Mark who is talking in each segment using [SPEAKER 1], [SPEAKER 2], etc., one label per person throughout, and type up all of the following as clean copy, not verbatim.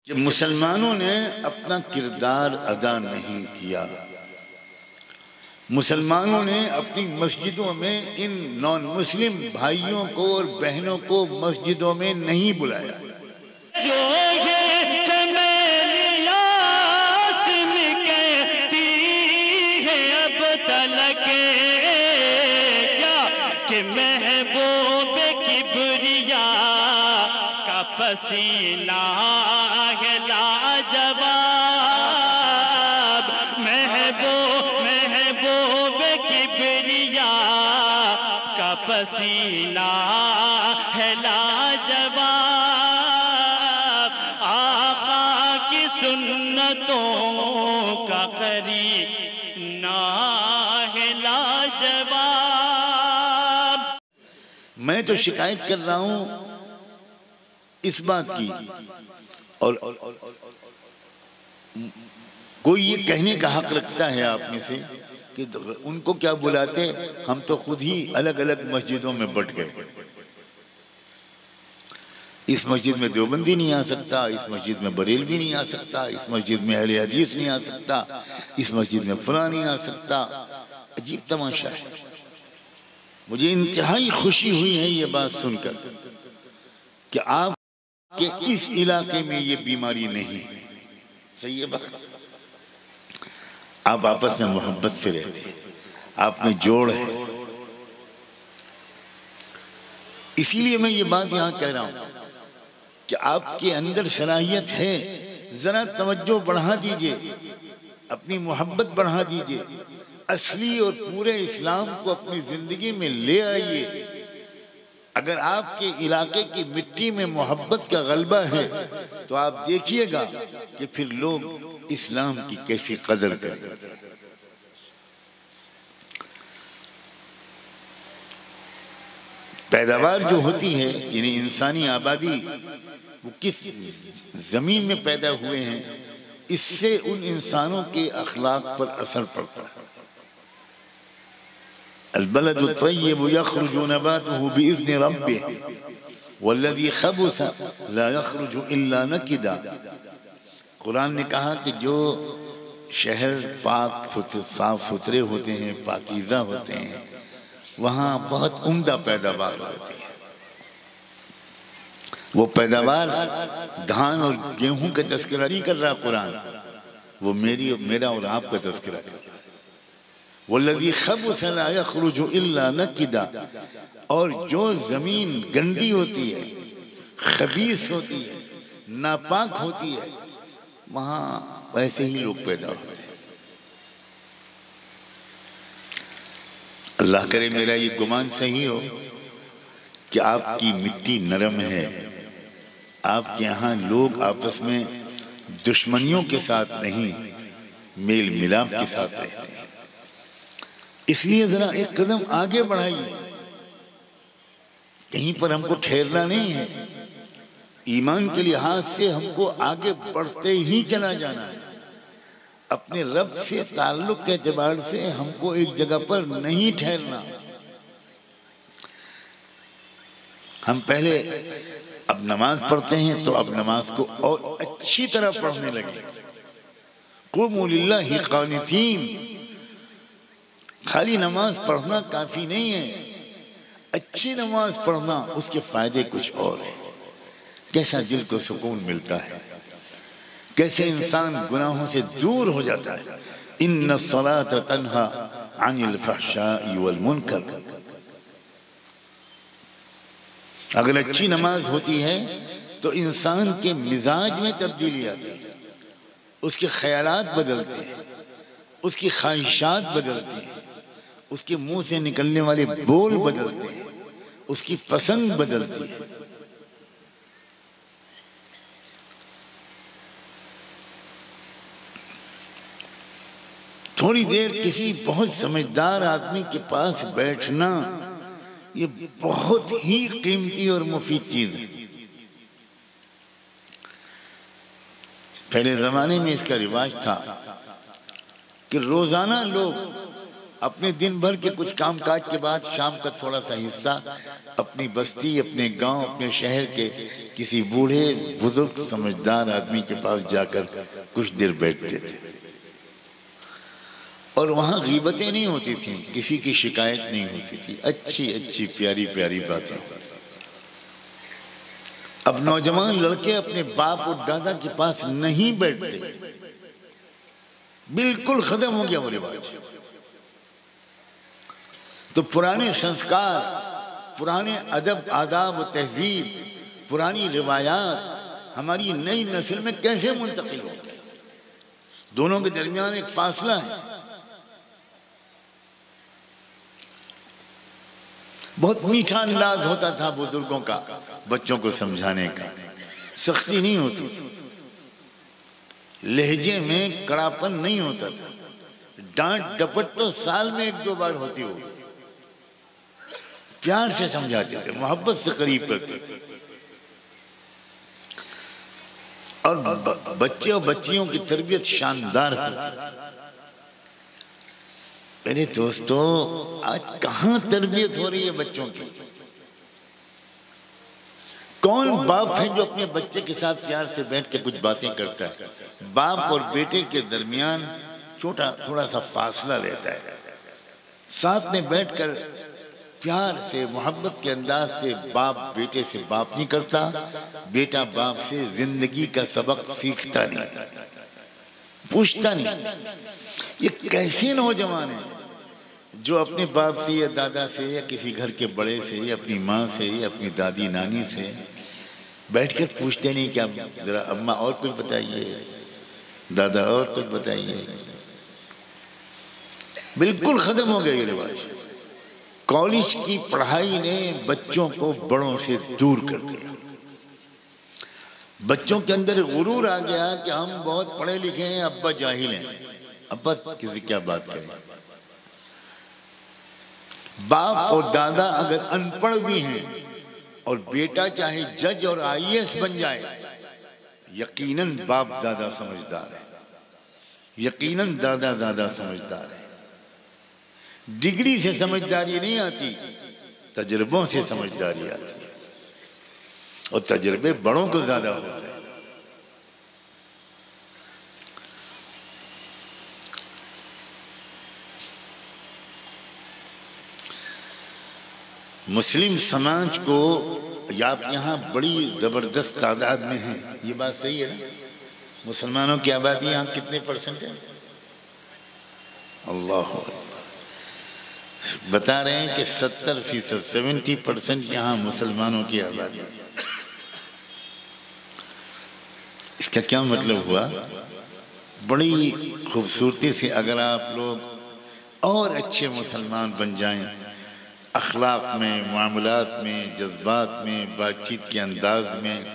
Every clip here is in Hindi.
[SPEAKER 1] कि मुसलमानों ने अपना किरदार अदा नहीं किया। मुसलमानों ने अपनी मस्जिदों में इन नॉन मुस्लिम भाइयों को और बहनों को मस्जिदों में नहीं बुलाया।
[SPEAKER 2] जो ये चमेलिया सिम कहती है अब तलक क्या कि महबूब किबरिया का पसीना है लाजवाब। महबूब किबरिया का पसीना है लाजवाब। आका की सुन्नतों का करीना है लाजवाब।
[SPEAKER 1] मैं तो शिकायत कर रहा हूं इस बात की, और कोई ये कहने का हक रखता है आप में से कि उनको क्या बुलाते, हम तो खुद ही अलग अलग मस्जिदों में बट गए। इस मस्जिद में देवबंदी नहीं आ सकता, इस मस्जिद में बरेलवी नहीं आ सकता, इस मस्जिद में अहले हदीस नहीं आ सकता, इस मस्जिद में फलां नहीं आ सकता। अजीब तमाशा है। मुझे इंतहाई खुशी हुई है ये बात सुनकर कि आप के इस इलाके में ये बीमारी नहीं है। सही है बात। आप आपस में मोहब्बत से रहते हैं, आप में जोड़ है। इसीलिए मैं ये बात यहां कह रहा हूं कि आपके अंदर सलाहियत है, जरा तवज्जो बढ़ा दीजिए, अपनी मोहब्बत बढ़ा दीजिए, असली और पूरे इस्लाम को अपनी जिंदगी में ले आइए। अगर आपके इलाके की मिट्टी में मोहब्बत का गलबा है तो आप देखिएगा कि फिर लोग इस्लाम की कैसी कदर करें। पैदावार जो होती है, यानी इंसानी आबादी, वो किस जमीन में पैदा हुए हैं, इससे उन इंसानों के अखलाक पर असर पड़ता है। अल-बलदु तय्यिबु यख़रुजु नबातुहु बिइज़्नि रब्बिह वल्लज़ी ख़बुस ला यख़रुजु इल्ला नकिदा। कुरान ने कहा कि जो शहर पाक साफ सुथरे होते हैं, पाकीज़ा होते हैं, वहाँ बहुत उम्दा पैदावार होती है। वो पैदावार धान और गेहूं का तज़किरा नहीं कर रहा कुरान, वो मेरा और आपका तज़किरा कर रहा है। वल्लज़ी ख़बुस ला यख़रुजु इल्ला नकिदा। और जो जमीन गंदी होती है, खबीस होती है, नापाक होती है, वहाँ वैसे ही लोग पैदा होते हैं। अल्लाह करे मेरा ये गुमान सही हो कि आपकी मिट्टी नरम है, आपके यहाँ लोग आपस में दुश्मनियों के साथ नहीं, मेल मिलाप के साथ रहते हैं। इसलिए जरा एक कदम आगे बढ़ाइए। कहीं पर हमको ठहरना नहीं है। ईमान के लिहाज से हमको आगे बढ़ते ही चला जाना है। अपने रब से ताल्लुक के एतबार से हमको एक जगह पर नहीं ठहरना। हम पहले अब नमाज पढ़ते हैं तो अब नमाज को और अच्छी तरह पढ़ने लगे। क़ुमू लिल्लाहि क़ानितीन। खाली नमाज पढ़ना काफी नहीं है, अच्छी नमाज पढ़ना, उसके फायदे कुछ और है। कैसा दिल को सुकून मिलता है, कैसे इंसान गुनाहों से दूर हो जाता है। इन्नस्सलात तन्हा अनिल फहशाई वल मुनकर। अगर अच्छी नमाज होती है तो इंसान के मिजाज में तब्दीली आती है, उसके ख्यालात बदलते हैं, उसकी ख्वाहिशात बदलती हैं, उसके मुंह से निकलने वाले बोल बदलते हैं, उसकी पसंद बदलती है। थोड़ी देर किसी बहुत समझदार आदमी के पास बैठना ये बहुत ही कीमती और मुफीद चीज है। पहले जमाने में इसका रिवाज था कि रोजाना लोग अपने दिन भर के कुछ काम काज के बाद शाम का थोड़ा सा हिस्सा अपनी बस्ती, अपने गांव, अपने शहर के किसी बूढ़े बुजुर्ग समझदार आदमी के पास जाकर कुछ देर बैठते थे और वहां गीबतें नहीं होती थी, किसी की शिकायत नहीं होती थी, अच्छी अच्छी प्यारी प्यारी बातें। अब नौजवान लड़के अपने बाप और दादा के पास नहीं बैठते, बिल्कुल खत्म हो गया वो रिवाज। तो पुराने संस्कार, पुराने अदब आदाब तहजीब, पुरानी रिवायात हमारी नई नस्ल में कैसे मुंतकिल हो गए? दोनों के दरमियान एक फासला है। बहुत मीठा अंदाज होता था बुजुर्गों का बच्चों को समझाने का, सख्ती नहीं होती थी, लहजे में कड़ापन नहीं होता था, डांट डपट तो साल में एक दो बार होती होगी। प्यार से समझाते थे, मोहब्बत से करीब करते थे और बच्चे और बच्चियों की तरबियत शानदार होती थी। मेरे दोस्तों, आज कहां तरबियत हो रही है बच्चों की? कौन बाप है जो अपने बच्चे के साथ प्यार से बैठ के कुछ बातें करता है? बाप और बेटे के दरमियान छोटा थोड़ा सा फासला रहता है, साथ में बैठकर प्यार से मोहब्बत के अंदाज से बाप बेटे से बात नहीं करता, बेटा बाप से जिंदगी का सबक सीखता नहीं, पूछता नहीं। ये कैसे नौजवान है जो अपने बाप से या दादा से या किसी घर के बड़े से या अपनी माँ से या अपनी दादी नानी से बैठकर पूछते नहीं क्या जरा अम्मा और कुछ बताइए, दादा और कुछ बताइए। बिल्कुल खत्म हो गया ये रिवाज। कॉलेज की पढ़ाई ने बच्चों को बड़ों से दूर कर दिया। बच्चों के अंदर गुरूर आ गया कि हम बहुत पढ़े लिखे हैं, अब्बा जाहिल हैं। अब्बा किसी क्या बात करें? बाप और दादा अगर अनपढ़ भी हैं और बेटा चाहे जज और आईएएस बन जाए, यकीनन बाप ज्यादा समझदार है, यकीनन दादा ज्यादा समझदार है। डिग्री से समझदारी नहीं आती, तजुर्बों से समझदारी आती है और तजुर्बे बड़ों को ज्यादा होते हैं। मुस्लिम समाज को, आप यहाँ बड़ी जबरदस्त तादाद में हैं, ये बात सही है ना? मुसलमानों की आबादी यहाँ कितने परसेंट है? अल्लाह बता रहे हैं कि 70%, 70% यहाँ मुसलमानों की आबादी है। इसका क्या मतलब हुआ? बड़ी खूबसूरती से अगर आप लोग और अच्छे मुसलमान बन जाएं, अखलाक में, मामलात में, जज्बात में, बातचीत के अंदाज में,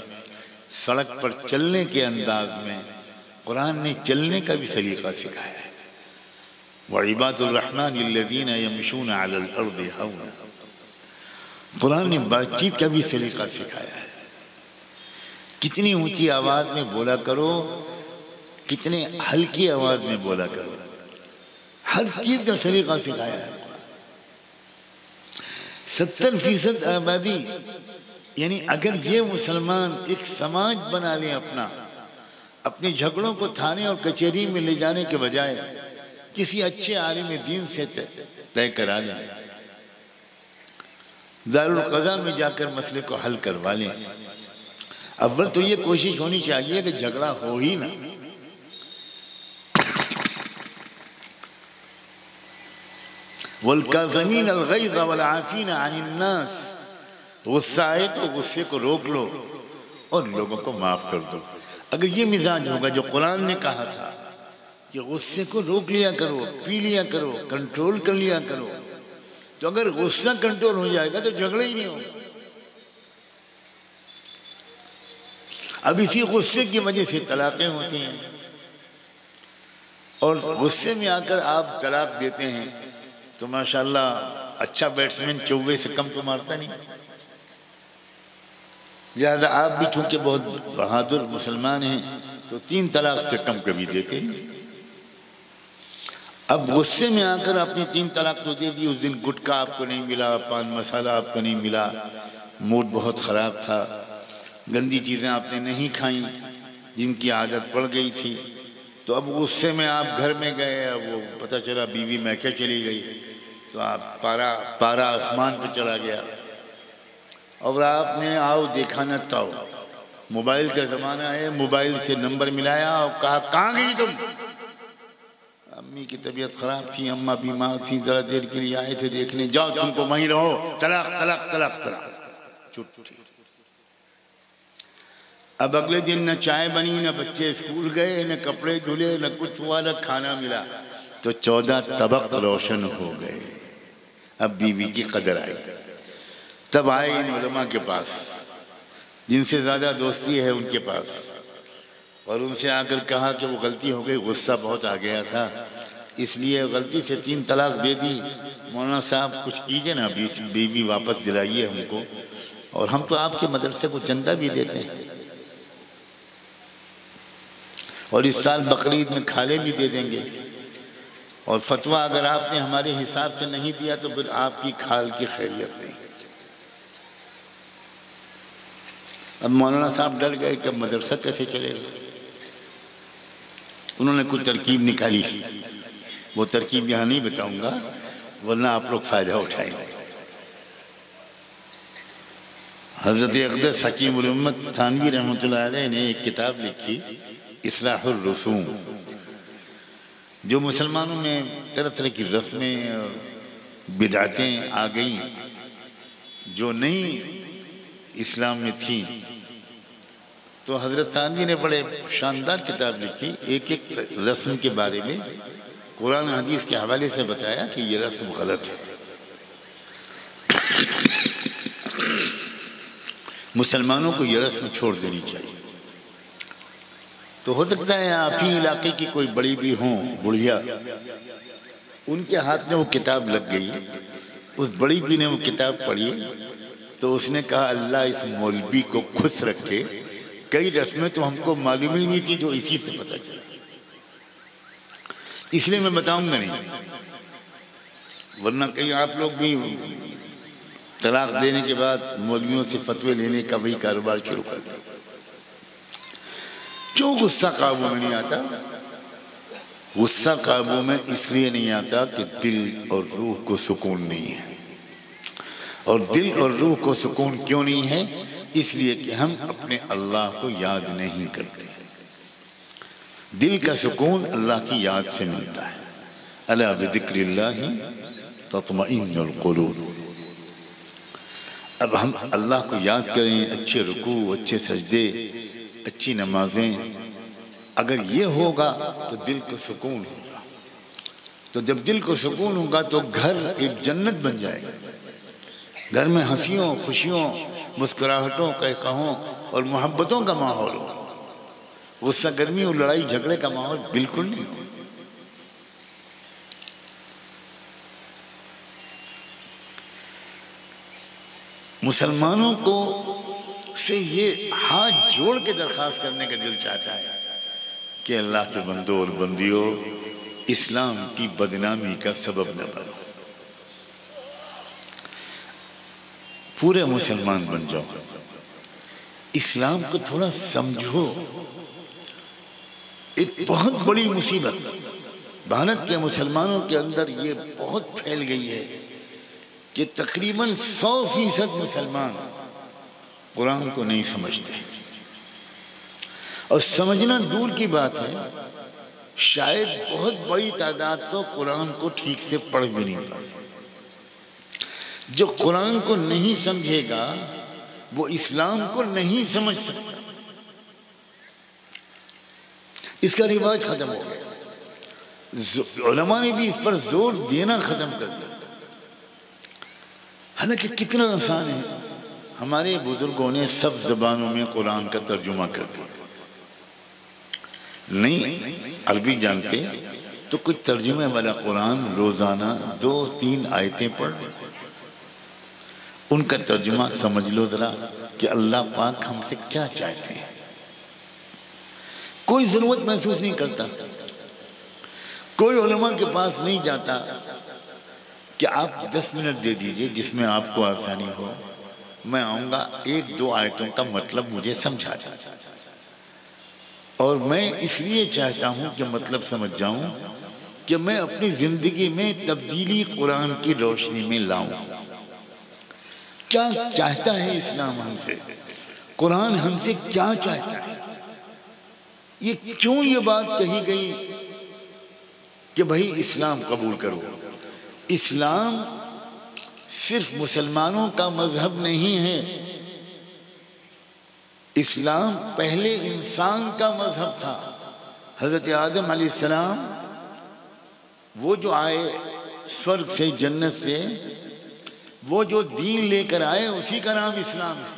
[SPEAKER 1] सड़क पर चलने के अंदाज में, कुरान ने चलने का भी सलीका सिखाया है। वइबादुर रहमान अल्लज़ीना यमशूना अलल अर्दि हौना। कुरान ने बातचीत का भी सलीका सिखाया है। कितनी ऊंची आवाज में बोला करो, कितने हल्की आवाज में बोला करो, हर चीज का सलीका सिखाया है। 70% आबादी, यानी अगर ये मुसलमान एक समाज बना लें अपना, अपने झगड़ों को थाने और कचहरी में ले जाने के बजाय किसी अच्छे आलिम दीन से तय करा लें, दारुल क़ज़ा में जाकर मसले को हल करवा लें। अव्वल तो ये कोशिश होनी चाहिए कि झगड़ा हो ही ना। वल्काज़मीन अल-ग़ैज़ वल-आफ़ीना अनिन-नास, गुस्सा आए तो गुस्से को रोक लो और लोगों को माफ कर दो। अगर ये मिजाज होगा जो कुरान ने कहा था कि गुस्से को रोक लिया करो, पी लिया करो, कंट्रोल कर लिया करो, तो अगर गुस्सा कंट्रोल हो जाएगा तो झगड़ा ही नहीं होगा। अब इसी गुस्से की वजह से तलाक़ें होती हैं और गुस्से में आकर आप तलाक देते हैं तो माशाल्लाह अच्छा बैट्समैन 24 से कम तो मारता नहीं। लिहाजा आप भी चूंकि बहुत बहादुर मुसलमान हैं तो 3 तलाक से कम कभी देते नहीं। अब गुस्से में आकर आपने 3 तलाक तो दे दी, उस दिन गुटखा आपको नहीं मिला, पान मसाला आपको नहीं मिला, मूड बहुत ख़राब था, गंदी चीज़ें आपने नहीं खाई जिनकी आदत पड़ गई थी। तो अब गुस्से में आप घर में गए, अब वो पता चला बीवी मैके चली गई, तो आप पारा आसमान पे चला गया और आपने आओ देखा न ताओ, मोबाइल का ज़माना है, मोबाइल से नंबर मिलाया और कहा कहाँ गई तुम? अम्मी की तबीयत ख़राब थी, अम्मा बीमार थी, ज़रा देर के लिए आए थे देखने, जाओ तुमको वहीं रहो, तलाक तलाक तलाक तलाक, छुट्टी। अब अगले दिन न चाय बनी, न बच्चे स्कूल गए, न कपड़े धुले, न कुछ हुआ, न खाना मिला, तो 14 तबक रोशन हो गए। अब बीवी की कदर आई, तब आए इन उलमा के पास जिनसे ज़्यादा दोस्ती है उनके पास, और उनसे आकर कहा कि वो गलती हो गई, गुस्सा बहुत आ गया था, इसलिए गलती से 3 तलाक दे दी, मौलाना साहब कुछ कीजिए ना, बीवी वापस दिलाइए हमको, और हम तो आपके मदरसे को चंदा भी देते हैं और इस साल बकरीद में खाले भी दे देंगे, और फतवा अगर आपने हमारे हिसाब से नहीं दिया तो फिर आपकी खाल की खैरियत नहीं। अब मौलाना साहब डर गए कि मदरसा कैसे चलेगा। उन्होंने कुछ तरकीब निकाली, वो तरकीब यहाँ नहीं बताऊंगा वरना आप लोग फ़ायदा उठाएंगे। हज़रत अक़दस हकीम उल उम्मत थानवी रहमतुल्लाह अलैह ने एक किताब लिखी, इस्लाहुर रसूम, जो मुसलमानों में तरह तरह की रस्में और बिदातें आ गई जो नहीं इस्लाम में थी, तो हज़रत थानवी ने बड़े शानदार किताब लिखी, एक एक रस्म के बारे में कुरान हदीस के हवाले से बताया कि ये रस्म गलत है, मुसलमानों को ये रस्म छोड़ देनी चाहिए। तो हो सकता है आप ही इलाके की कोई बड़ी भी हों बुढ़िया, उनके हाथ में वो किताब लग गई, उस बड़ी भी ने वो किताब पढ़ी, तो उसने कहा अल्लाह इस मौलवी को खुश रखे, कई रस्में तो हमको मालूम ही नहीं थी जो इसी से पता चला, इसलिए मैं बताऊंगा नहीं, वरना कहीं आप लोग भी तलाक देने के बाद मौलवियों से फतवे लेने का भी कारोबार शुरू कर दें। क्यों गुस्सा काबू में नहीं आता? गुस्सा काबू में इसलिए नहीं आता कि दिल और रूह को सुकून नहीं है, और दिल और रूह को सुकून क्यों नहीं है? इसलिए कि हम अपने अल्लाह को याद नहीं करते। दिल का सुकून अल्लाह की याद से मिलता है। अला बिज़िक्रिल्लाहि तत्मइन्नुल क़ुलूब। अब हम अल्लाह को याद करें, अच्छे रुकू, अच्छे सजदे, अच्छी नमाजें, अगर ये होगा तो दिल को सुकून होगा। तो जब दिल को सुकून होगा तो घर एक जन्नत बन जाएगा, घर में हंसियों, खुशियों, मुस्कुराहटों, कहकहों और मोहब्बतों का माहौल हो। गुस्सा, गर्मी और लड़ाई झगड़े का माहौल बिल्कुल नहीं हो। मुसलमानों को से ये हाथ जोड़ के दरख्वास्त करने का दिल चाहता है कि अल्लाह के बंदों और बंदियों, इस्लाम की बदनामी का सबब न बनो, पूरे मुसलमान बन जाओ, इस्लाम को थोड़ा समझो। एक बहुत बड़ी मुसीबत भारत के मुसलमानों के अंदर ये बहुत फैल गई है कि तकरीबन 100% मुसलमान कुरान को नहीं समझते, और समझना दूर की बात है, शायद बहुत बड़ी तादाद तो कुरान को ठीक से पढ़ भी नहीं पाते। जो कुरान को नहीं समझेगा वो इस्लाम को नहीं समझ सकता। इसका रिवाज खत्म हो गया, उलमा ने भी इस पर जोर देना खत्म कर दिया। हालांकि कितना आसान है, हमारे बुजुर्गों ने सब जबानों में कुरान का तर्जुमा कर दिया। नहीं अरबी जानते तो कोई तर्जुमे वाला कुरान रोजाना 2-3 आयतें पढ़, उनका तर्जुमा समझ लो जरा कि अल्लाह पाक हमसे क्या चाहते हैं। कोई जरूरत महसूस नहीं करता, कोई उलमा के पास नहीं जाता कि आप 10 मिनट दे दीजिए जिसमें आपको आसानी हो, मैं आऊँगा, 1-2 आयतों का मतलब मुझे समझा दीजिए। और मैं इसलिए चाहता हूँ कि मतलब समझ जाऊँ कि मैं अपनी ज़िंदगी में तब्दीली कुरान की रोशनी में लाऊं। क्या चाहता है इस्लाम हमसे, कुरान हमसे क्या चाहता है, ये क्यों ये बात कही गई कि भाई इस्लाम कबूल करो। इस्लाम सिर्फ मुसलमानों का मजहब नहीं है, इस्लाम पहले इंसान का मजहब था। हजरत आदम अलैहिस्सलाम वो जो आए स्वर्ग से, जन्नत से, वो जो दीन लेकर आए उसी का नाम इस्लाम है।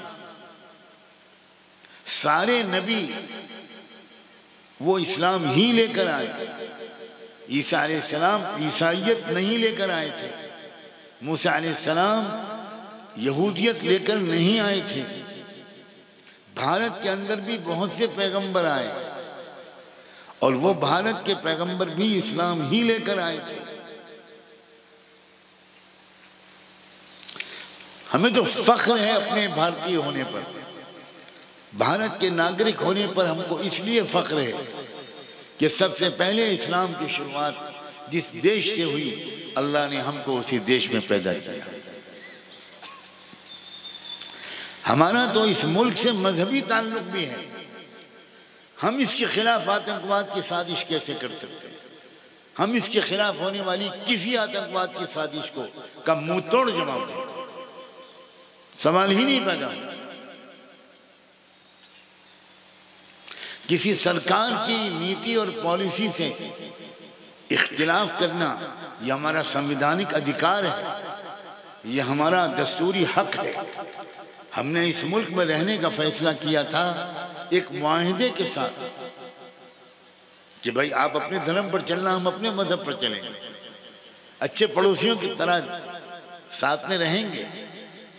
[SPEAKER 1] सारे नबी वो इस्लाम ही लेकर आए। ईसा अलैहिस्सलाम ईसाइयत नहीं लेकर आए थे, मूसा अलैहिस्सलाम यहूदियत लेकर नहीं आए थे। भारत के अंदर भी बहुत से पैगंबर आए और वो भारत के पैगंबर भी इस्लाम ही लेकर आए थे। हमें तो फख्र है अपने भारतीय होने पर, भारत के नागरिक होने पर हमको इसलिए फख्र है कि सबसे पहले इस्लाम की शुरुआत जिस देश से हुई, अल्लाह ने हमको उसी देश में पैदा किया। हमारा तो इस मुल्क से मजहबी ताल्लुक भी है, हम इसके खिलाफ आतंकवाद की साजिश कैसे कर सकते हैं। हम इसके खिलाफ होने वाली किसी आतंकवाद की साजिश को का मुंह तोड़ जवाब दें, सवाल ही नहीं पैदा। किसी सरकार की नीति और पॉलिसी से इख्तिलाफ करना यह हमारा संवैधानिक अधिकार है, यह हमारा दस्तूरी हक है। हमने इस मुल्क में रहने का फैसला किया था एक मुआहिदे के साथ कि भाई आप अपने धर्म पर चलना, हम अपने मजहब पर चलेंगे, अच्छे पड़ोसियों की तरह साथ में रहेंगे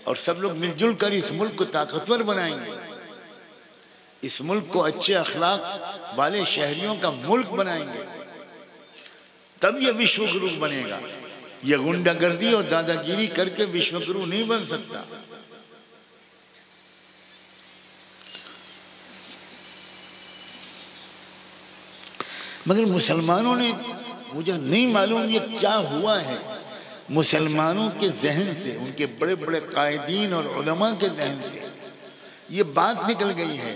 [SPEAKER 1] और सब लोग मिलजुल कर इस मुल्क को ताकतवर बनाएंगे, इस मुल्क को अच्छे अखलाक वाले शहरियों का मुल्क बनाएंगे, तब यह विश्व गुरु बनेगा। यह गुंडागर्दी और दादागिरी करके विश्व गुरु नहीं बन सकता। मगर मुसलमानों ने, मुझे नहीं मालूम ये क्या हुआ है, मुसलमानों के जहन से, उनके बड़े बड़े कायदीन और उलमा के जहन से ये बात निकल गई है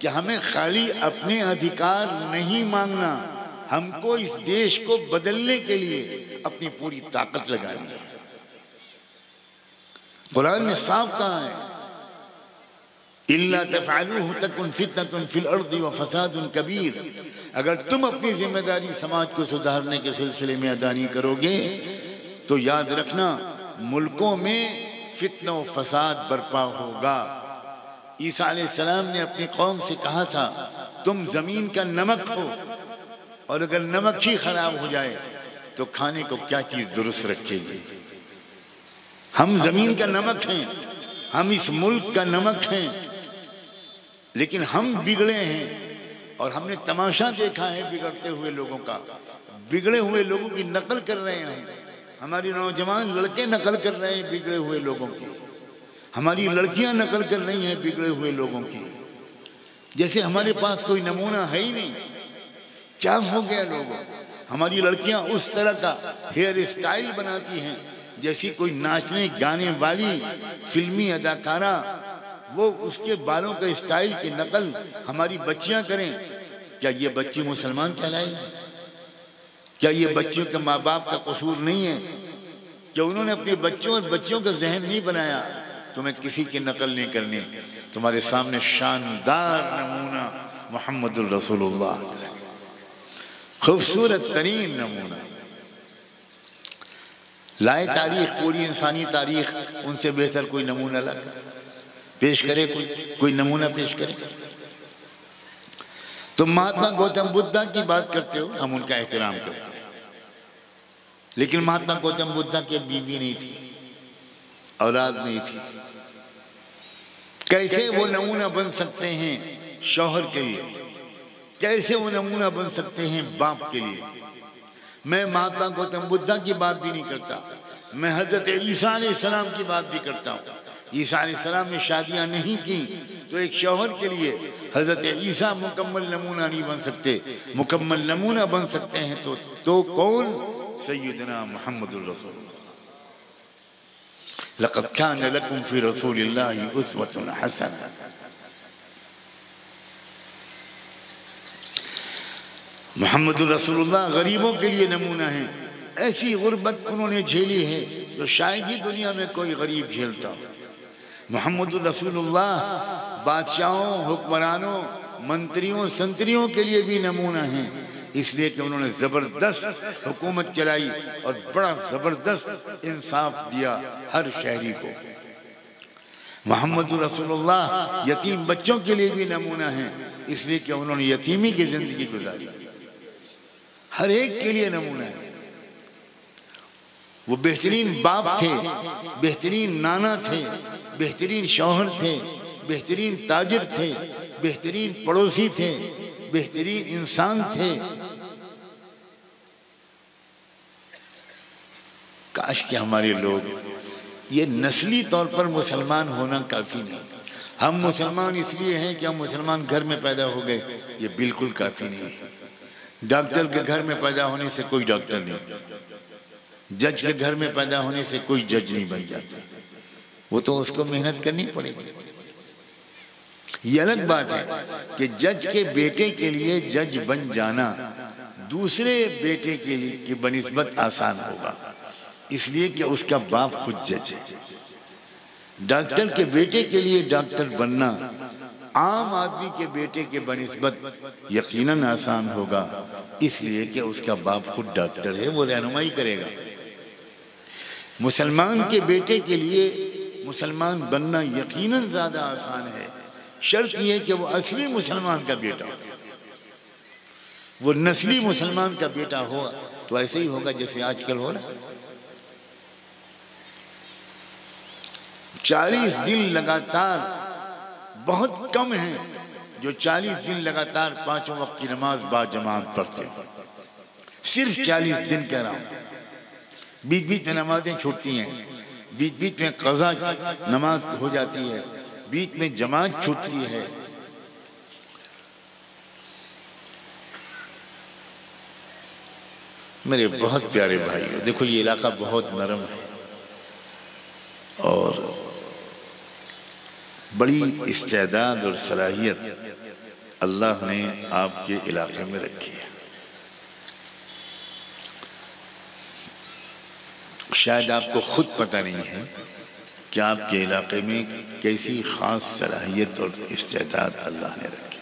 [SPEAKER 1] कि हमें खाली अपने अधिकार नहीं मांगना, हमको इस देश को बदलने के लिए अपनी पूरी ताकत लगानी है। कुरान ने साफ कहा है, इल्ला तफ़अलूहु तकुन फितनतुन फिल अर्दि व फसादुन कबीर। अगर तुम अपनी जिम्मेदारी समाज को सुधारने के सिलसिले में अदा नहीं करोगे तो याद रखना मुल्कों में फितना व फसाद बर्पा होगा। ईसा अलैहिस्सलाम ने अपनी कौम से कहा था, तुम जमीन का नमक हो और अगर नमक ही खराब हो जाए तो खाने को क्या चीज दुरुस्त रखेगी। हम जमीन का नमक हैं, हम इस मुल्क का नमक हैं, लेकिन हम बिगड़े हैं और हमने तमाशा देखा है बिगड़ते हुए लोगों का। बिगड़े हुए लोगों की नकल कर रहे हैं, हमारी नौजवान लड़के नकल कर रहे हैं बिगड़े हुए लोगों की, हमारी लड़कियां नकल कर रही हैं बिगड़े हुए लोगों की, जैसे हमारे पास कोई नमूना है ही नहीं। क्या हो गया लोगों, हमारी लड़कियां उस तरह का हेयर स्टाइल बनाती हैं जैसी कोई नाचने गाने वाली फिल्मी अदाकारा, वो उसके बालों के स्टाइल की नकल हमारी बच्चियां करें। क्या ये बच्ची मुसलमान कहलाएगी? क्या ये बच्चियों के माँ बाप का कसूर नहीं है? क्या उन्होंने अपने बच्चों और बच्चियों का जहन नहीं बनाया? तुम्हें किसी की नकल नहीं करनी, तुम्हारे सामने शानदार नमूना मुहम्मदुर रसूलुल्लाह, खूबसूरत तरीन नमूना। लाए तारीख, पूरी इंसानी तारीख, उनसे बेहतर कोई नमूना ला पेश करे, कोई नमूना पेश करे। तुम महात्मा गौतम बुद्धा की बात करते हो, हम उनका एहतराम करते हैं, लेकिन महात्मा गौतम बुद्धा की बीवी नहीं थी, औलाद नहीं थी। कैसे वो नमूना बन सकते हैं शौहर के लिए? कैसे वो नमूना बन सकते हैं बाप के लिए? मैं महात्मा गौतम बुद्धा की बात भी नहीं करता, मैं हजरत ईसा अलैहिस्सलाम की बात भी करता हूँ। ईसा अलैहिस्सलाम ने शादियाँ नहीं की तो एक शौहर के लिए हजरत ईसा मुकम्मल नमूना नहीं बन सकते। मुकम्मल नमूना बन सकते हैं तो कौन? सय्यदना मुहम्मदुर रसूलुल्लाह। लक़द कान लकुम फ़ी रसूलिल्लाहि उस्वतुन हसना। मुहम्मदुर रसूलुल्लाह गरीबों के लिए नमूना है। ऐसी गुर्बत उन्होंने झेली है जो शायद ही दुनिया में कोई गरीब झेलता हो। मुहम्मदुर रसूलुल्लाह बादशाहों, हुक्मरानों, मंत्रियों, संतरियों के लिए भी नमूना है, इसलिए कि उन्होंने ज़बरदस्त हुकूमत चलाई और बड़ा ज़बरदस्त इंसाफ दिया हर शहरी को। मुहम्मदुर रसूलुल्लाह यतीम बच्चों के लिए भी नमूना है, इसलिए कि उन्होंने यतीमी की ज़िंदगी गुजारी। हर एक के लिए नमूना है। वो बेहतरीन बाप थे, बेहतरीन नाना थे, बेहतरीन शौहर थे, बेहतरीन ताजिर थे, बेहतरीन पड़ोसी थे, बेहतरीन इंसान थे। काश कि हमारे लोग ये नस्ली तौर पर मुसलमान होना काफ़ी नहीं। हम मुसलमान इसलिए हैं कि हम मुसलमान घर में पैदा हो गए, ये बिल्कुल काफ़ी नहीं है। डॉक्टर के घर में पैदा होने से कोई डॉक्टर नहीं, जज के घर में पैदा होने से कोई जज नहीं बन जाता, वो तो उसको मेहनत करनी पड़ेगी। ये अलग बात है कि जज के बेटे के लिए जज बन जाना दूसरे बेटे के लिए की बनिस्बत आसान होगा, इसलिए कि उसका बाप खुद जज है। डॉक्टर के बेटे के लिए डॉक्टर बनना आम आदमी के बेटे के बनिस्बत यकीनन आसान होगा, इसलिए कि उसका बाप खुद डॉक्टर है, वो रहनुमाई करेगा। मुसलमान के बेटे के लिए मुसलमान बनना यकीनन ज़्यादा आसान है, शर्त यह है कि वो असली मुसलमान का बेटा हो। वो नस्ली मुसलमान का बेटा हो तो ऐसे ही होगा जैसे आजकल हो रहा। 40 दिन लगातार बहुत कम हैं जो 40 दिन लगातार 5 वक्त की नमाज बाजमात पढ़ते हैं। सिर्फ 40 दिन कह रहा हूँ। बीच बीच में नमाजें छूटती हैं, बीच बीच में क़ज़ा नमाज हो जाती है, बीच में जमात छूटती है। मेरे बहुत प्यारे भाइयों, देखो ये इलाका बहुत नरम है और बड़ी इस्तेदाद और सलाहियत अल्लाह ने आपके इलाके में रखी है। शायद आपको खुद पता नहीं है कि आपके इलाके में कैसी ख़ास सलाहियत और इस्तेदाद अल्लाह ने रखी।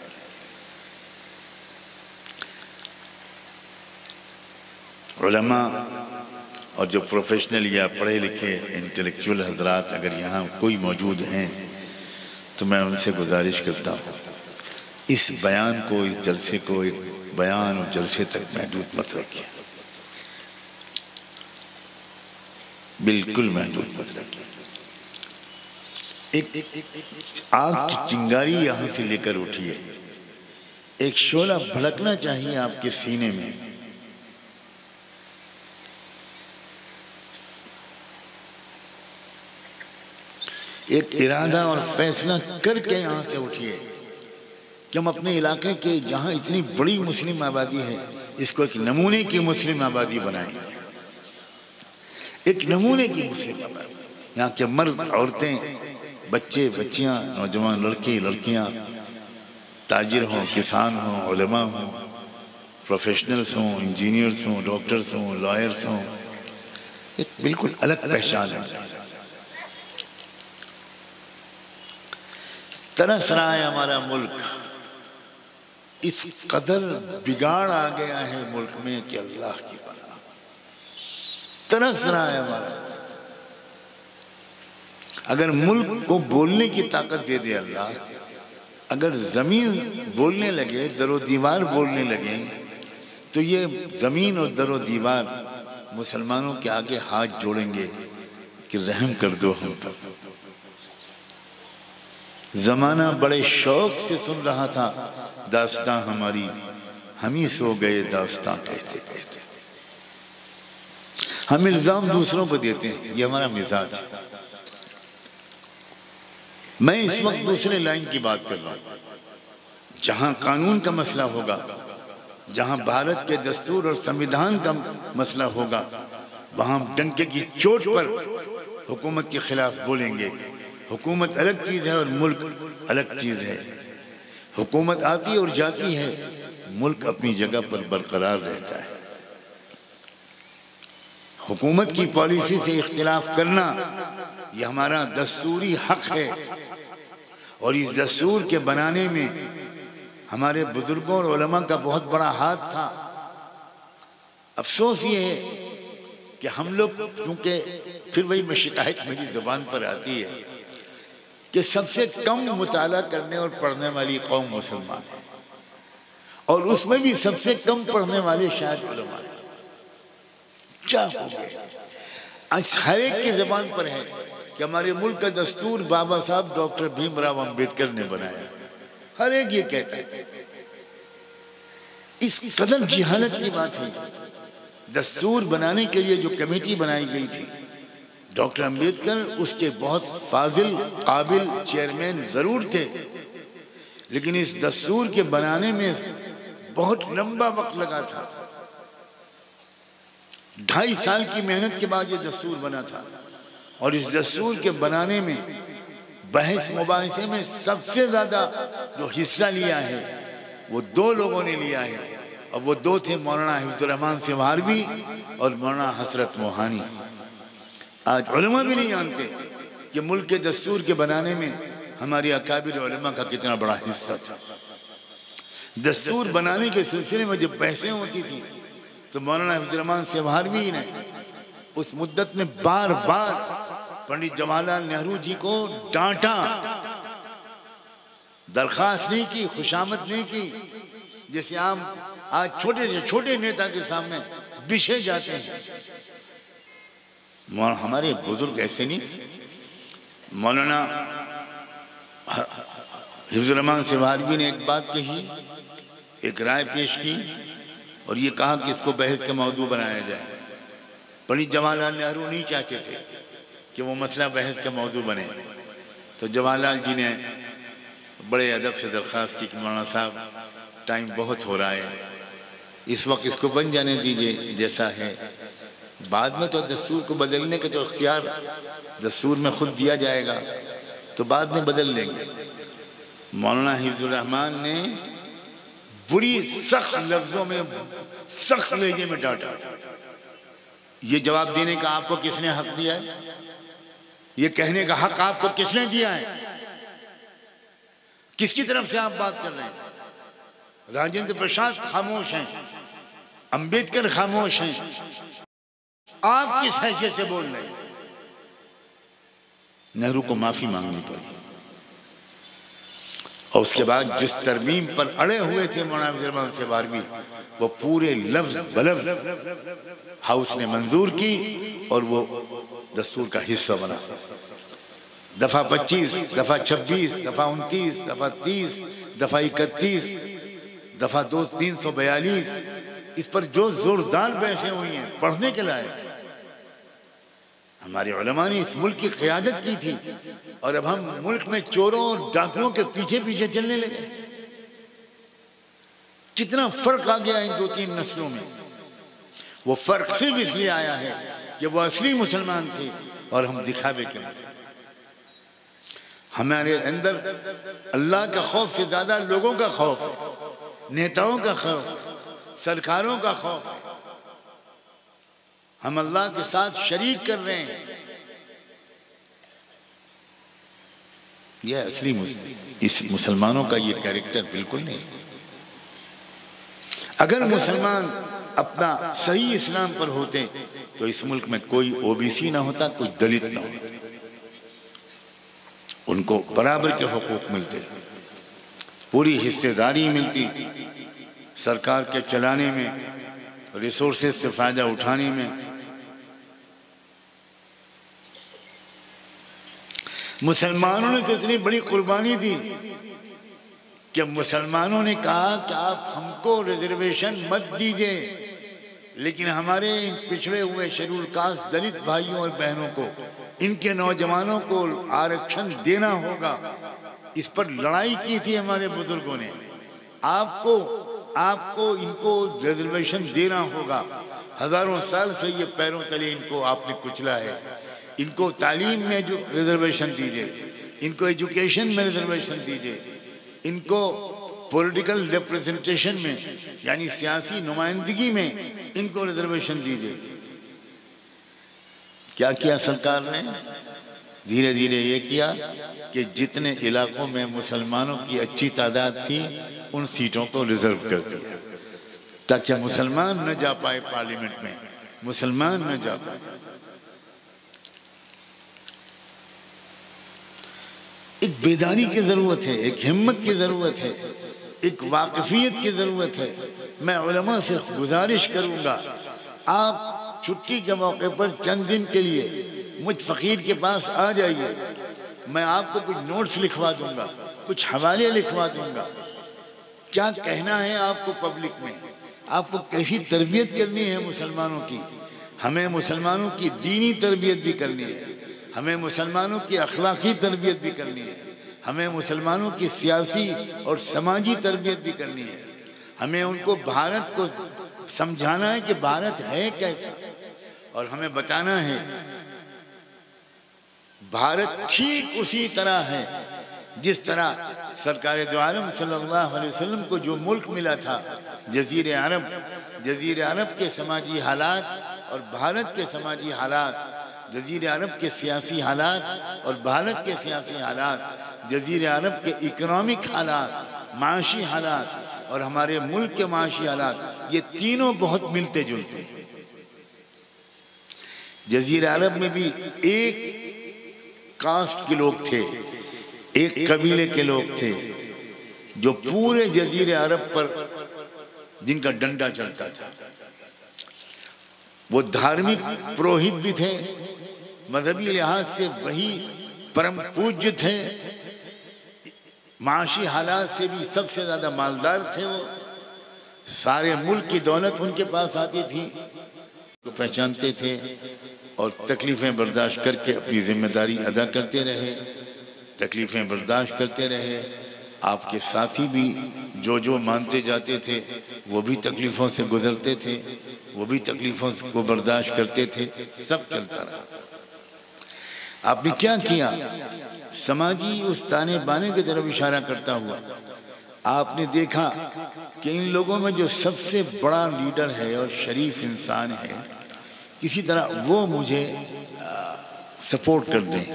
[SPEAKER 1] उलमा और जो प्रोफेशनल या पढ़े लिखे इंटेलेक्चुअल हजरात अगर यहाँ कोई मौजूद हैं तो मैं उनसे गुजारिश करता हूँ इस बयान को, इस जलसे को एक बयान और जलसे तक महदूद मत रखिए, बिल्कुल महदूद मत रखिए। एक आग की चिंगारी यहाँ से लेकर उठिए, एक शोला भड़कना चाहिए आपके सीने में। एक इरादा और फैसला करके यहाँ से उठिए कि हम अपने इलाके के जहाँ इतनी बड़ी मुस्लिम आबादी है इसको एक नमूने की मुस्लिम आबादी बनाएंगे। एक नमूने की मुस्लिम आबादी, यहाँ के मर्द, औरतें, बच्चे, बच्चियाँ, नौजवान लड़के लड़कियाँ, ताजिर हों, किसान हों, उलमा हों, प्रोफेशनल्स हों, इंजीनियर्स हों, डॉक्टर्स हों, लॉयर्स हों, एक बिल्कुल अलग पहचान है। तरस रहा है हमारा मुल्क, इस कदर बिगाड़ आ गया है मुल्क में कि अल्लाह की पनाह, तरस रहा है हमारा। अगर मुल्क को बोलने की ताकत दे दे अल्लाह, अगर जमीन बोलने लगे, दरो दीवार बोलने लगे, तो ये जमीन और दरो दीवार मुसलमानों के आगे हाथ जोड़ेंगे कि रहम कर दो हम पर। जमाना बड़े शौक से सुन रहा था दास्तां हमारी, हम ही सो गए दास्तां कहते कहते। हम इल्जाम दूसरों पर देते हैं, ये हमारा मिजाज है। मैं इस वक्त दूसरे लाइन की बात कर रहा हूं, जहां कानून का मसला होगा, जहां भारत के दस्तूर और संविधान का मसला होगा, वहां डंके की चोट पर हुकूमत के खिलाफ बोलेंगे। हुकूमत अलग चीज है और मुल्क अलग चीज है। हुकूमत आती और जाती है, मुल्क अपनी जगह पर बरकरार रहता है। हुकूमत की पॉलिसी से इख्तिलाफ करना यह हमारा दस्तूरी हक है, और इस दस्तूर के बनाने में हमारे बुजुर्गों और उलमा का बहुत बड़ा हाथ था। अफसोस ये है कि हम लोग, क्योंकि फिर वही शिकायत मेरी ज़ुबान पर आती है कि सबसे कम मुताला करने और पढ़ने वाली कौम मुसलमान है, और उसमें भी सबसे कम पढ़ने वाले शायद उलमा हैं। क्या हो गया? आज हर एक की ज़बान पर है कि हमारे मुल्क का दस्तूर बाबा साहब डॉक्टर भीमराव अंबेडकर ने बनाया। हर एक ये कहता है। इस कदर जिहालत की बात है। दस्तूर बनाने के लिए जो कमेटी बनाई गई थी, डॉक्टर अंबेडकर उसके बहुत फाजिल काबिल चेयरमैन जरूर थे, लेकिन इस दस्तूर के बनाने में बहुत लंबा वक्त लगा था। 2.5 साल की मेहनत के बाद ये दस्तूर बना था, और इस दस्तूर के बनाने में बहस मुबाहिसे में सबसे ज्यादा जो हिस्सा लिया है वो 2 लोगों ने लिया है, और वो 2 थे मौलाना हिफ्जुर रहमान सिवारवी और मौलाना हसरत मोहानी। आज उलमा भी नहीं जानते कि मुल्क के दस्तूर के बनाने में हमारे अकाबिर उलमा का कितना बड़ा हिस्सा था। दस्तूर बनाने के सिलसिले में जब बहसें होती थी तो मौलाना हिफ्जुर रहमान सिवारवी ने उस मुद्दत में बार बार पंडित जवाहरलाल नेहरू जी को डांटा, दरखास्त नहीं की, खुशामद नहीं की, जैसे आम आज छोटे से छोटे नेता के सामने बिछे जाते हैं। हमारे बुजुर्ग ऐसे नहीं थे। मौलाना हिफ्जुर रहमान सिवारवी ने एक बात कही, एक राय पेश की, और ये कहा कि इसको बहस का मौजू बनाया जाए। पंडित जवाहरलाल नेहरू नहीं चाहते थे कि वो मसला बहस का मौजू बने, तो जवाहरलाल जी ने बड़े अदब से दरख्वास्त की कि मौलाना साहब टाइम बहुत हो रहा है, इस वक्त इसको बन जाने दीजिए जैसा है, बाद में तो दस्तूर को बदलने के तो इख्तियार दस्तूर में खुद दिया जाएगा, तो बाद में बदल लेंगे। मौलाना हिफ्जुर रहमान ने बुरी सख्त लफ्जों में, सख्त लहजे में डांटा। ये जवाब देने का आपको किसने हक दिया है? ये कहने का हक आपको किसने दिया है? किसकी तरफ से आप बात कर रहे हैं? राजेंद्र प्रसाद खामोश हैं, अंबेडकर खामोश हैं, आप किस हैसियत से बोल रहे हैं? नेहरू को माफी मांगनी पड़ी, और उसके बाद जिस तरमीम पर अड़े हुए थे मौलाना हिफ्जुर रहमान सिवारवी, वो पूरे लफ्ज बलफ्ज हाउस ने मंजूर की, और वो दस्तूर का हिस्सा बना। दफा 25, दफा 26, दफा 29, दफा 30, दफा 31, दफा 342, इस पर जो जोरदार बहसें हुई हैं, पढ़ने के लायक। हमारे उलमा ने इस मुल्क की क़यादत की थी, और अब हम मुल्क में चोरों और डाकुओं के पीछे पीछे चलने लगे। कितना फर्क आ गया इन 2-3 नस्लों में। वो फर्क सिर्फ इसलिए आया है कि वो असली मुसलमान थे और हम दिखावे के मुसलमान। हमारे अंदर अल्लाह का खौफ से ज्यादा लोगों का खौफ है, नेताओं का खौफ है, सरकारों का खौफ है। हम अल्लाह के साथ शरीक कर रहे हैं। यह असली इस मुसलमानों का ये कैरेक्टर बिल्कुल नहीं। अगर मुसलमान अपना सही इस्लाम पर होते तो इस मुल्क में कोई ओबीसी ना होता, कोई दलित ना होता, उनको बराबर के हुकूक मिलते, पूरी हिस्सेदारी मिलती सरकार के चलाने में, रिसोर्सेज से फायदा उठाने में। मुसलमानों ने तो इतनी बड़ी कुर्बानी दी कि मुसलमानों ने कहा कि आप हमको रिजर्वेशन मत दीजिए, लेकिन हमारे इन पिछड़े हुए शेड्यूल कास्ट दलित भाइयों और बहनों को, इनके नौजवानों को आरक्षण देना होगा। इस पर लड़ाई की थी हमारे बुजुर्गों ने। आपको इनको रिजर्वेशन देना होगा। हजारों साल से ये पैरों तले इनको आपने कुचला है। इनको तालीम में जो रिजर्वेशन दीजिए, इनको एजुकेशन में रिजर्वेशन दीजिए, इनको पॉलिटिकल रिप्रेजेंटेशन में यानी सियासी नुमाइंदगी में इनको रिजर्वेशन दीजिए। क्या किया सरकार ने? धीरे धीरे ये किया कि जितने इलाकों में मुसलमानों की अच्छी तादाद थी उन सीटों को रिजर्व कर दिया ताकि मुसलमान न जा पाए पार्लियामेंट में, मुसलमान न जा पाए। एक बेदारी की जरूरत है, एक हिम्मत की जरूरत है, एक वाकफियत की जरूरत है। मैं उलमा से गुजारिश करूंगा, आप छुट्टी के मौके पर चंद दिन के लिए मुझ फकीर के पास आ जाइए। मैं आपको कुछ नोट्स लिखवा दूंगा, कुछ हवाले लिखवा दूंगा। क्या कहना है आपको पब्लिक में, आपको कैसी तरबियत करनी है मुसलमानों की। हमें मुसलमानों की दीनी तरबियत भी करनी है, हमें मुसलमानों की अखलाकी तरबियत भी करनी है, हमें मुसलमानों की सियासी और समाजी तरबियत भी करनी है। हमें उनको भारत को समझाना है कि भारत है कैसा, और हमें बताना है भारत ठीक उसी तरह है जिस तरह सरकार दो आलम सल्लल्लाहु अलैहि वसल्लम को जो मुल्क मिला था जजीरे अरब के समाजी हालात और भारत के समाजी हालात, जजीरे अरब के सियासी हालात और भारत के सियासी हालात, जजीरे अरब के इकोनॉमिक हालात, माशी हालात और हमारे मुल्क के माशी हालात, ये तीनों बहुत मिलते जुलते हैं। जजीरे अरब में भी एक कास्ट के लोग थे, एक कबीले के लोग थे जो पूरे जजीरे अरब पर जिनका डंडा चलता था। वो धार्मिक पुरोहित भी थे, मजहबी लिहाज से वही परम पूज्य थे, माशी हालात से भी सबसे ज्यादा मालदार थे। वो सारे मुल्क की दौलत उनके पास आती थी, को पहचानते थे और तकलीफें बर्दाश्त करके अपनी जिम्मेदारी अदा करते रहे, तकलीफें बर्दाश्त करते रहे। आपके साथी भी जो मानते जाते थे वो भी तकलीफों से गुजरते थे, वो भी तकलीफों को बर्दाश्त करते थे, सब चलता रहा। आपने क्या किया? समाजी उस ताने बाने की तरफ इशारा करता हुआ आपने देखा कि इन लोगों में जो सबसे बड़ा लीडर है और शरीफ इंसान है, किसी तरह वो मुझे सपोर्ट कर दें।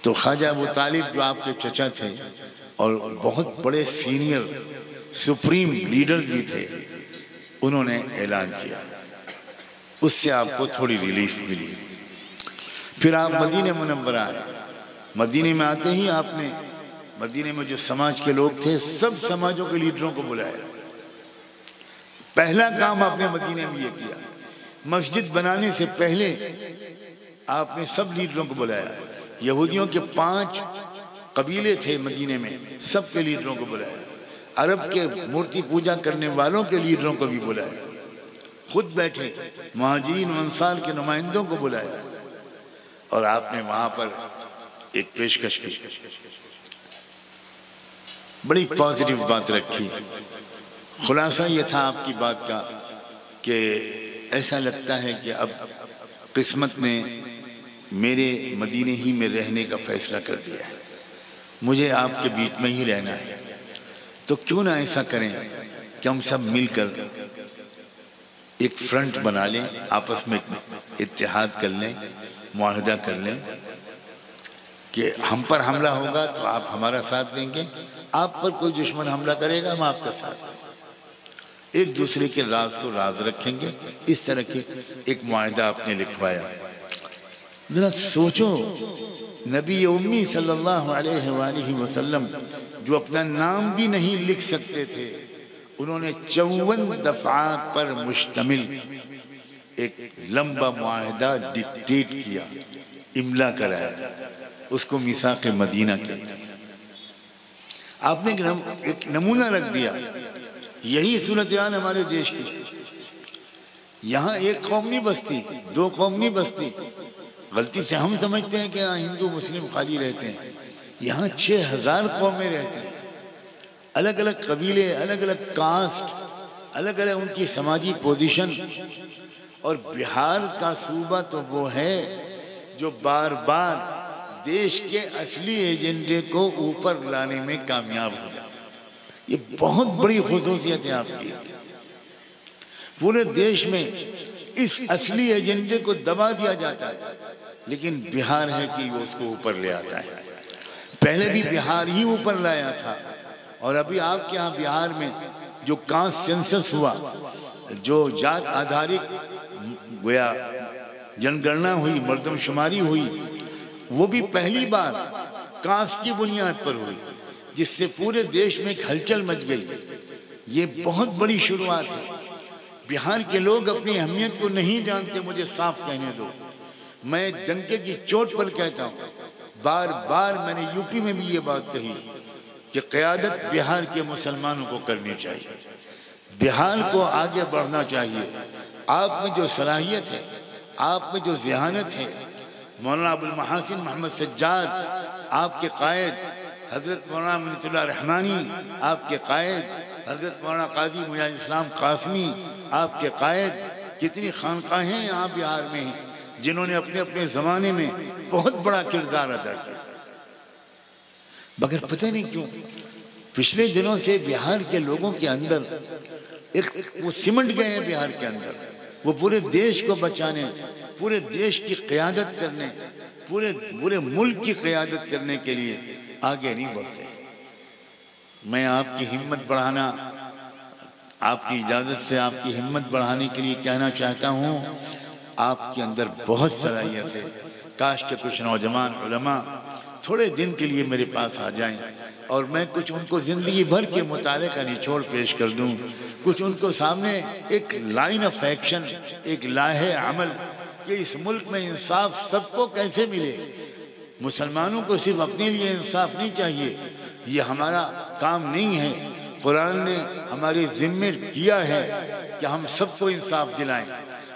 [SPEAKER 1] तो ख्वाजा अबू तालिब जो आपके चचा थे और बहुत बड़े सीनियर सुप्रीम लीडर भी थे, उन्होंने ऐलान किया। उससे आपको थोड़ी रिलीफ मिली। फिर आप मदीने मुनव्वरा आए। मदीने में आते ही आपने मदीने में जो समाज के लोग थे सब समाजों के लीडरों को बुलाया। पहला काम आपने मदीने में ये किया, मस्जिद बनाने से पहले आपने सब लीडरों को बुलाया। यहूदियों के 5 कबीले थे मदीने में, सब के लीडरों को बुलाया। अरब के मूर्ति पूजा करने वालों के लीडरों को भी बुलाया। खुद बैठे मुहाजिरीन और अंसार के नुमाइंदों को बुलाया और आपने वहां पर एक पेशकश की, बड़ी पॉजिटिव बात रखी। खुलासा ये था आपकी बात का कि ऐसा लगता है कि अब किस्मत ने मेरे मदीने ही में रहने का फैसला कर दिया है, मुझे आपके बीच में ही रहना है। तो क्यों ना ऐसा करें कि हम सब मिलकर एक फ्रंट बना लें, आपस में इत्तेहाद कर लें, मुआहदा कर लें कि हम पर हमला होगा तो आप हमारा साथ देंगे, आप पर कोई दुश्मन हमला करेगा हम आपका साथ देंगे, एक दूसरे के राज को राज रखेंगे। इस तरह के एक मुआहदा आपने लिखवाया। जरा सोचो, नबी उम्मी सल्लल्लाहु अलैहि वसल्लम जो अपना नाम भी नहीं लिख सकते थे, उन्होंने 54 दफात पर मुश्तमिल एक लंबा मुआहदा डिक्टेट किया, इमला कराया, उसको मिसाक मदीना कहते हैं। आपने एक नमूना रख दिया। यही सूरत हाल हमारे देश की। यहाँ एक कौम नहीं बसती, दो कौम नहीं बसती। गलती से हम समझते हैं कि यहाँ हिंदू मुस्लिम खाली रहते हैं। यहाँ 6000 कौमें रहती हैं, अलग अलग कबीले, अलग अलग कास्ट, अलग अलग उनकी समाजी पोजीशन। और बिहार का सूबा तो वो है जो बार बार देश के असली एजेंडे को ऊपर लाने में कामयाब हो जाता है। ये बहुत बड़ी खुसूसियत है आपकी। पूरे देश में इस असली एजेंडे को दबा दिया जाता है, लेकिन बिहार है कि वो उसको ऊपर ले आता है। पहले भी बिहार ही ऊपर लाया था, और अभी आपके यहाँ बिहार में जो कास्ट सेंसस हुआ, जो जात आधारित गोया जनगणना हुई, मर्दमशुमारी हुई, वो भी पहली बार कास्ट की बुनियाद पर हुई, जिससे पूरे देश में हलचल मच गई। ये बहुत बड़ी शुरुआत है। बिहार के लोग अपनी अहमियत को नहीं जानते, मुझे साफ कहने दो। मैं डंके की चोट पर कहता हूँ, बार बार मैंने यूपी में भी ये बात कही कि क़यादत बिहार के मुसलमानों को करनी चाहिए, बिहार को आगे बढ़ना चाहिए। आप में जो सलाहियत है, आप में जो ज़हानत है, मौलाना अबुल महासिन मोहम्मद सज्जाद आपके कायद, हज़रत मौलाना मिन्नतुल्लाह रहमानी आपके कायद, हज़रत मौलाना काजी मुजाहिद इस्लाम कासमी आपके कायद, कितनी खानकाहें यहाँ बिहार में हैं जिन्होंने अपने अपने ज़माने में बहुत बड़ा किरदार अदा किया। मगर पता नहीं क्यों पिछले दिनों से बिहार के लोगों के अंदर वो सिमट गए हैं। बिहार के अंदर वो पूरे देश को बचाने, पूरे देश की क़यादत करने, पूरे मुल्क की क़यादत करने के लिए आगे नहीं बढ़ते। मैं आपकी हिम्मत बढ़ाना, आपकी इजाज़त से आपकी हिम्मत बढ़ाने के लिए कहना चाहता हूँ, आपके अंदर बहुत सलाहियत है। काश के कुछ नौजवान उलमा थोड़े दिन के लिए मेरे पास आ जाएं और मैं कुछ उनको ज़िंदगी भर के मुताले का निचोड़ पेश कर दूं, कुछ उनको सामने एक लाइन ऑफ एक्शन, एक लाहे अमल कि इस मुल्क में इंसाफ सबको कैसे मिले। मुसलमानों को सिर्फ अपने लिए इंसाफ नहीं चाहिए, ये हमारा काम नहीं है। कुरान ने हमारे ज़िम्मे किया है कि हम सबको इंसाफ दिलाएं।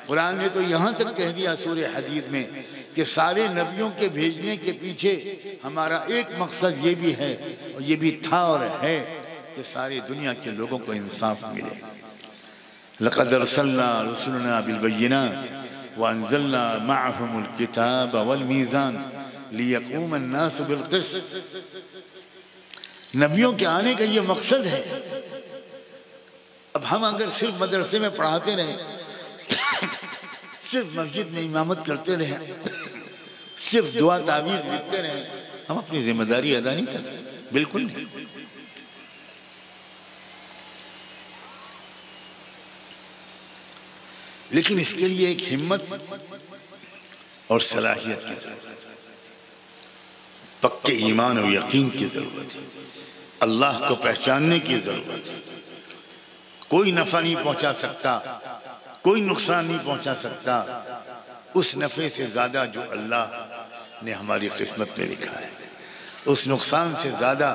[SPEAKER 1] कुरान ने तो यहाँ तक कह दिया सूरह हदीद में कि सारे नबियों के भेजने के पीछे हमारा एक मकसद ये भी है, और ये भी था और है, कि सारी दुनिया के लोगों को इंसाफ मिले। लक़द अरसलना रसूलना बिलबय्यिनात व अंज़लना मअहुमुल किताब वल मीज़ान लियक़ूम अन्नास बिलक़िस्त। नबियों के आने का ये मकसद है। अब हम अगर सिर्फ मदरसे में पढ़ाते रहे, सिर्फ मस्जिद में इमामत करते रहे, सिर्फ दुआ तावीज़ लिखते रहे, हम अपनी जिम्मेदारी अदा नहीं करते, बिल्कुल नहीं। लेकिन इसके लिए एक हिम्मत और सलाहियत की जरूरत है, पक्के ईमान और यकीन की जरूरत है, अल्लाह को पहचानने की जरूरत है। कोई नफा नहीं पहुंचा सकता, कोई नुकसान नहीं पहुंचा सकता उस नफे से ज्यादा जो अल्लाह ने हमारी किस्मत में लिखा है, उस नुकसान से ज्यादा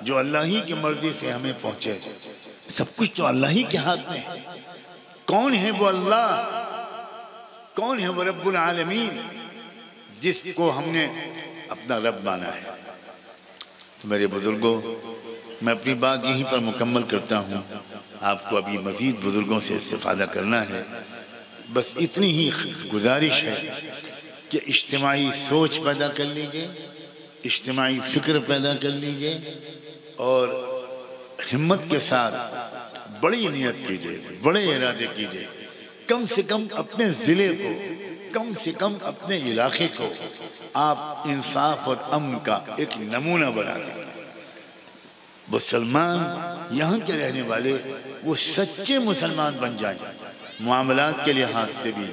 [SPEAKER 1] जो अल्लाह ही की मर्जी से हमें पहुंचे। सब कुछ तो अल्लाह ही के हाथ में है। कौन है वो अल्लाह? कौन है वो रब्बुल आलमीन जिसको हमने अपना रब माना है? तो मेरे बुजुर्गों, मैं अपनी बात यहीं पर मुकम्मल करता हूँ। आपको अभी मज़ीद बुजुर्गों से इस्तिफ़ादा करना है। बस इतनी ही गुजारिश है कि इज्तिमाई सोच पैदा कर लीजिए, इज्तिमाई फ़िक्र पैदा कर लीजिए और हिम्मत के साथ बड़ी नियत कीजिए, बड़े इरादे कीजिए। कम से कम अपने ज़िले को, कम से कम अपने इलाके को आप इंसाफ और अमन का एक नमूना बना दें। मुसलमान यहाँ के रहने वाले वो सच्चे मुसलमान बन जाएं, मामलात के लिहाज से भी,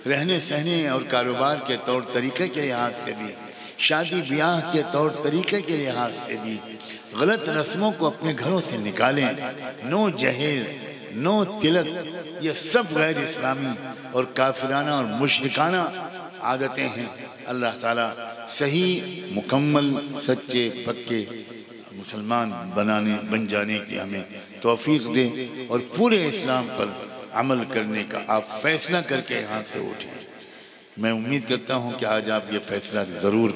[SPEAKER 1] रहने सहने और कारोबार के तौर तरीक़े के लिहाज से भी, शादी ब्याह के तौर तरीक़े के लिहाज से भी गलत रस्मों को अपने घरों से निकालें। नो जहेज़, नो तिलक, ये सब गैर इस्लामी और काफिराना और मुशरिकाना आदतें हैं। अल्लाह ताला सही मुकम्मल सच्चे पक्के मुसलमान बन जाने की हमें तौफीक दे और पूरे इस्लाम पर अमल करने का आप फैसला करके यहाँ से उठें। मैं उम्मीद करता हूँ कि आज आप ये फैसला ज़रूर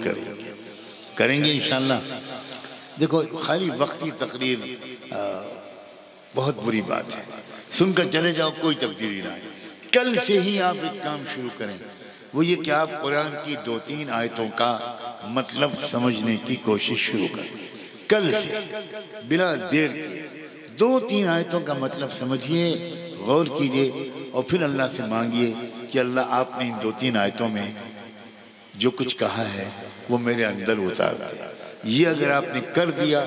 [SPEAKER 1] करेंगे इंशाअल्लाह। देखो खाली वक्ती तकरीर बहुत बुरी बात है, सुनकर चले जाओ, कोई तब्दीली ना आए। कल से ही आप एक काम शुरू करें, वो ये कि आप कुरान की 2-3 आयतों का मतलब समझने की कोशिश शुरू करें। कल से बिना देर किए 2-3 आयतों का मतलब समझिए, गौर कीजिए और फिर अल्लाह से मांगिए कि अल्लाह आपने इन 2-3 आयतों में जो कुछ कहा है वो मेरे अंदर उतार दे। ये अगर आपने कर दिया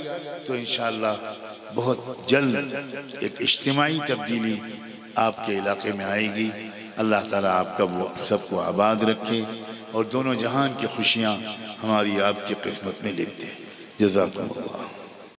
[SPEAKER 1] तो इंशाअल्लाह बहुत जल्द एक इज्तिमाई तब्दीली आपके इलाके में आएगी। अल्लाह ताला आपका वो सबको आबाद रखे और दोनों जहान की खुशियाँ हमारी आपकी किस्मत में लिख दे। जज़ाकुमुल्लाह।